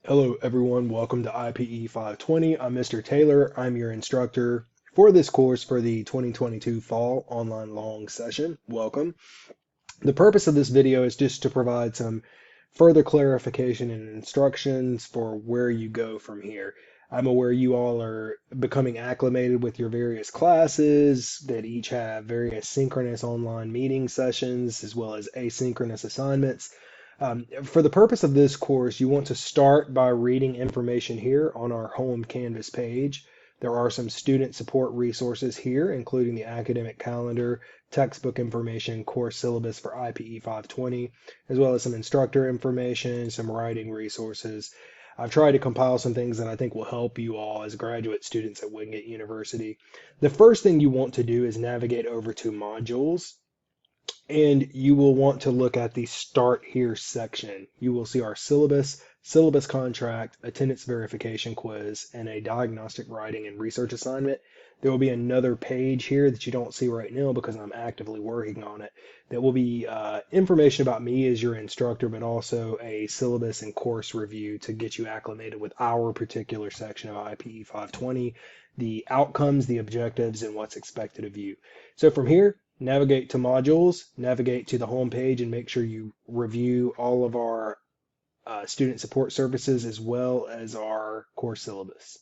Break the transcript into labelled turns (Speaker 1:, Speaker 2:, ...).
Speaker 1: Hello everyone, welcome to IPE 520. I'm Mr. Taylor. I'm your instructor for this course for the 2022 Fall Online Long Session. Welcome. The purpose of this video is just to provide some further clarification and instructions for where you go from here. I'm aware you all are becoming acclimated with your various classes that each have various synchronous online meeting sessions as well as asynchronous assignments. For the purpose of this course, you want to start by reading information here on our home Canvas page. There are some student support resources here, including the academic calendar, textbook information, course syllabus for IPE 520, as well as some instructor information, some writing resources. I've tried to compile some things that I think will help you all as graduate students at Wingate University. The first thing you want to do is navigate over to modules, and you will want to look at the Start Here section. You will see our syllabus, syllabus contract, attendance verification quiz, and a diagnostic writing and research assignment. There will be another page here that you don't see right now because I'm actively working on it. That will be information about me as your instructor, but also a syllabus and course review to get you acclimated with our particular section of IPE 520, the outcomes, the objectives, and what's expected of you. So from here, navigate to modules, navigate to the home page, and make sure you review all of our student support services as well as our course syllabus.